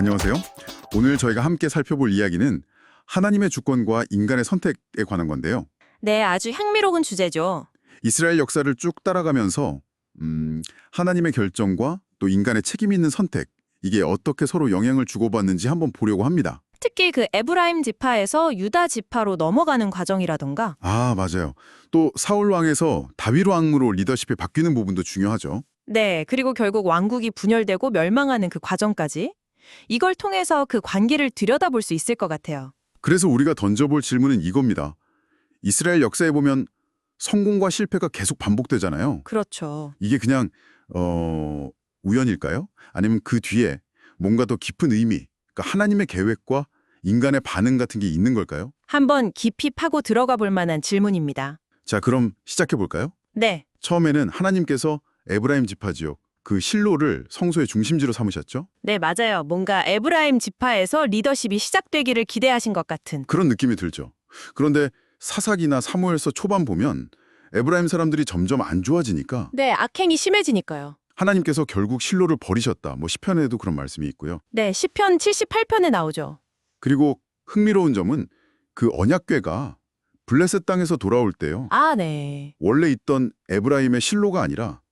안녕하세요. 오늘 저희가 함께 살펴볼 이야기는 하나님의 주권과 인간의 선택에 관한 건데요. 네, 아주 향미로운 주제죠. 이스라엘 역사를 쭉 따라가면서 하나님의 결정과 또 인간의 책임 있는 선택, 이게 어떻게 서로 영향을 주고받는지 한번 보려고 합니다. 특히 그 에브라임 지파에서 유다 지파로 넘어가는 과정이라던가. 아, 맞아요. 또 사울 왕에서 다윗 왕으로 리더십이 바뀌는 부분도 중요하죠. 네, 그리고 결국 왕국이 분열되고 멸망하는 그 과정까지. 이걸 통해서 그 관계를 들여다볼 수 있을 것 같아요. 그래서 우리가 던져볼 질문은 이겁니다. 이스라엘 역사에 보면 성공과 실패가 계속 반복되잖아요. 그렇죠. 이게 그냥 우연일까요? 아니면 그 뒤에 뭔가 더 깊은 의미, 그러니까 하나님의 계획과 인간의 반응 같은 게 있는 걸까요? 한번 깊이 파고 들어가 볼 만한 질문입니다. 자, 그럼 시작해 볼까요? 네, 처음에는 하나님께서 에브라임 지파 지역, 그 실로를 성소의 중심지로 삼으셨죠? 네, 맞아요. 뭔가 에브라임 지파에서 리더십이 시작되기를 기대하신 것 같은. 그런 느낌이 들죠. 그런데 사사기나 사무엘서 초반 보면 에브라임 사람들이 점점 안 좋아지니까 네, 악행이 심해지니까요. 하나님께서 결국 실로를 버리셨다. 시편에도 그런 말씀이 있고요. 네, 시편 78편에 나오죠. 그리고 흥미로운 점은 그 언약궤가 블레셋 땅에서 돌아올 때요. 아, 네. 원래 있던 에브라임의 실로가 아니라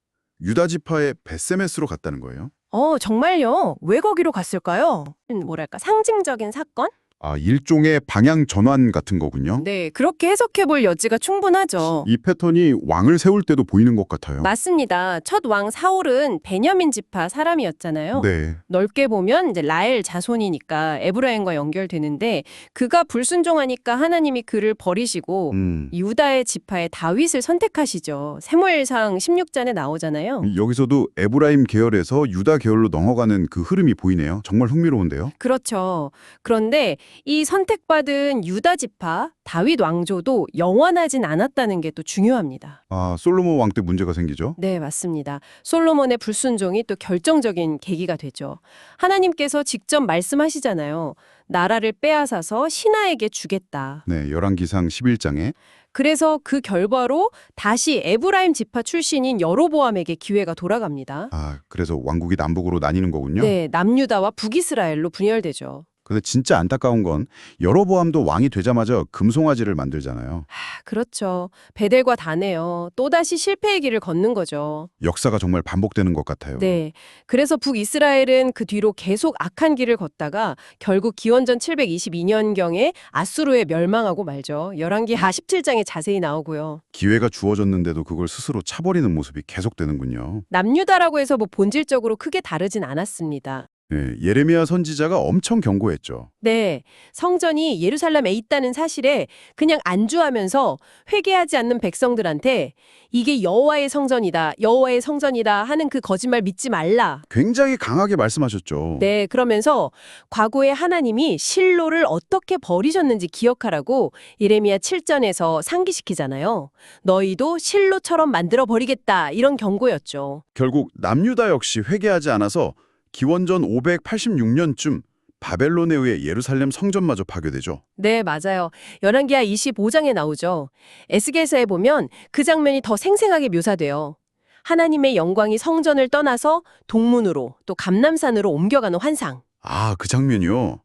유다 지파의 벳세메스로 갔다는 거예요. 정말요? 왜 거기로 갔을까요? 뭐랄까, 상징적인 사건? 아, 일종의 방향 전환 같은 거군요. 네, 그렇게 해석해볼 여지가 충분하죠. 이 패턴이 왕을 세울 때도 보이는 것 같아요. 맞습니다. 첫 왕 사울은 베냐민 지파 사람이었잖아요. 네. 넓게 보면 이제 라엘 자손이니까 에브라임과 연결되는데 그가 불순종하니까 하나님이 그를 버리시고 유다의 지파의 다윗을 선택하시죠. 사무엘상 16장에 나오잖아요. 여기서도 에브라임 계열에서 유다 계열로 넘어가는 그 흐름이 보이네요. 정말 흥미로운데요. 그렇죠. 그런데 이 선택받은 유다 지파, 다윗 왕조도 영원하진 않았다는 게 또 중요합니다. 아, 솔로몬 왕 때 문제가 생기죠? 네, 맞습니다. 솔로몬의 불순종이 또 결정적인 계기가 되죠. 하나님께서 직접 말씀하시잖아요. 나라를 빼앗아서 신하에게 주겠다. 네, 열왕기상 11장에. 그래서 그 결과로 다시 에브라임 지파 출신인 여로보암에게 기회가 돌아갑니다. 아, 그래서 왕국이 남북으로 나뉘는 거군요. 네, 남유다와 북이스라엘로 분열되죠. 근데 진짜 안타까운 건 여로보암도 왕이 되자마자 금송아지를 만들잖아요. 그렇죠. 베델과 다네요. 또다시 실패의 길을 걷는 거죠. 역사가 정말 반복되는 것 같아요. 네. 그래서 북이스라엘은 그 뒤로 계속 악한 길을 걷다가 결국 기원전 722년경에 아수르에 멸망하고 말죠. 열왕기하 17장에 자세히 나오고요. 기회가 주어졌는데도 그걸 스스로 차버리는 모습이 계속되는군요. 남유다라고 해서 본질적으로 크게 다르진 않았습니다. 네, 예레미야 선지자가 엄청 경고했죠. 네. 성전이 예루살렘에 있다는 사실에 그냥 안주하면서 회개하지 않는 백성들한테 이게 여호와의 성전이다, 여호와의 성전이다 하는 그 거짓말 믿지 말라. 굉장히 강하게 말씀하셨죠. 네, 그러면서 과거에 하나님이 실로를 어떻게 버리셨는지 기억하라고 예레미야 7장에서 상기시키잖아요. 너희도 실로처럼 만들어 버리겠다 이런 경고였죠. 결국 남유다 역시 회개하지 않아서 기원전 586년쯤 바벨론에 의해 예루살렘 성전마저 파괴되죠. 네, 맞아요. 열왕기하 25장에 나오죠. 에스겔서에 보면 그 장면이 더 생생하게 묘사돼요. 하나님의 영광이 성전을 떠나서 동문으로 또 감람산으로 옮겨가는 환상. 아, 그 장면이요.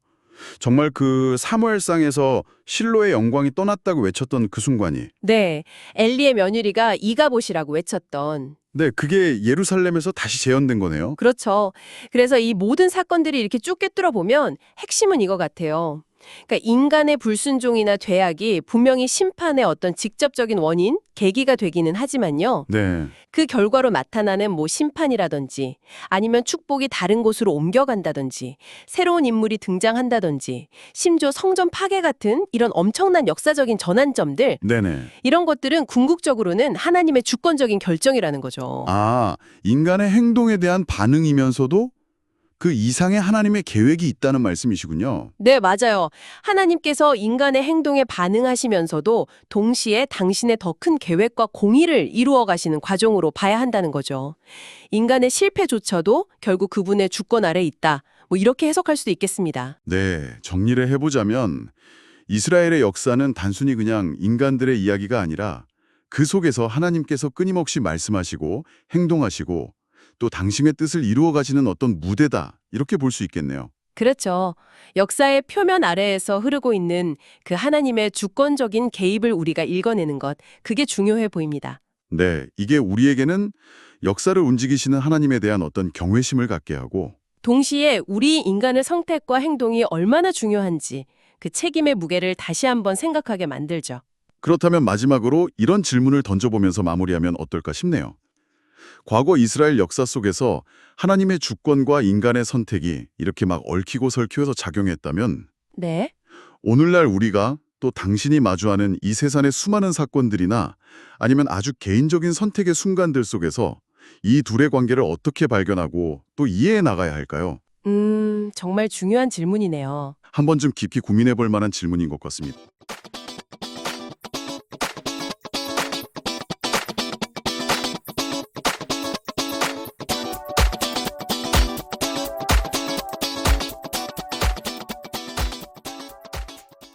정말 그 사무엘상에서 실로의 영광이 떠났다고 외쳤던 그 순간이. 네, 엘리의 며느리가 이가봇이라고 외쳤던. 네, 그게 예루살렘에서 다시 재현된 거네요. 그렇죠. 그래서 이 모든 사건들이 이렇게 쭉 꿰뚫어 보면 핵심은 이거 같아요. 그러니까 인간의 불순종이나 죄악이 분명히 심판의 어떤 직접적인 원인, 계기가 되기는 하지만요. 네. 그 결과로 나타나는 심판이라든지 아니면 축복이 다른 곳으로 옮겨간다든지 새로운 인물이 등장한다든지 심지어 성전 파괴 같은 이런 엄청난 역사적인 전환점들 네네. 이런 것들은 궁극적으로는 하나님의 주권적인 결정이라는 거죠. 아, 인간의 행동에 대한 반응이면서도 그 이상의 하나님의 계획이 있다는 말씀이시군요. 네, 맞아요. 하나님께서 인간의 행동에 반응하시면서도 동시에 당신의 더 큰 계획과 공의를 이루어 가시는 과정으로 봐야 한다는 거죠. 인간의 실패조차도 결국 그분의 주권 아래 있다. 이렇게 해석할 수도 있겠습니다. 네, 정리를 해보자면 이스라엘의 역사는 단순히 그냥 인간들의 이야기가 아니라 그 속에서 하나님께서 끊임없이 말씀하시고 행동하시고 또 당신의 뜻을 이루어 가시는 어떤 무대다 이렇게 볼 수 있겠네요. 그렇죠. 역사의 표면 아래에서 흐르고 있는 그 하나님의 주권적인 개입을 우리가 읽어내는 것, 그게 중요해 보입니다. 네, 이게 우리에게는 역사를 움직이시는 하나님에 대한 어떤 경외심을 갖게 하고 동시에 우리 인간의 선택과 행동이 얼마나 중요한지 그 책임의 무게를 다시 한번 생각하게 만들죠. 그렇다면 마지막으로 이런 질문을 던져보면서 마무리하면 어떨까 싶네요. 과거 이스라엘 역사 속에서 하나님의 주권과 인간의 선택이 이렇게 막 얽히고 설키워서 작용했다면 네. 오늘날 우리가 또 당신이 마주하는 이 세상의 수많은 사건들이나 아니면 아주 개인적인 선택의 순간들 속에서 이 둘의 관계를 어떻게 발견하고 또 이해해 나가야 할까요? 정말 중요한 질문이네요. 한 번쯤 깊이 고민해 볼 만한 질문인 것 같습니다.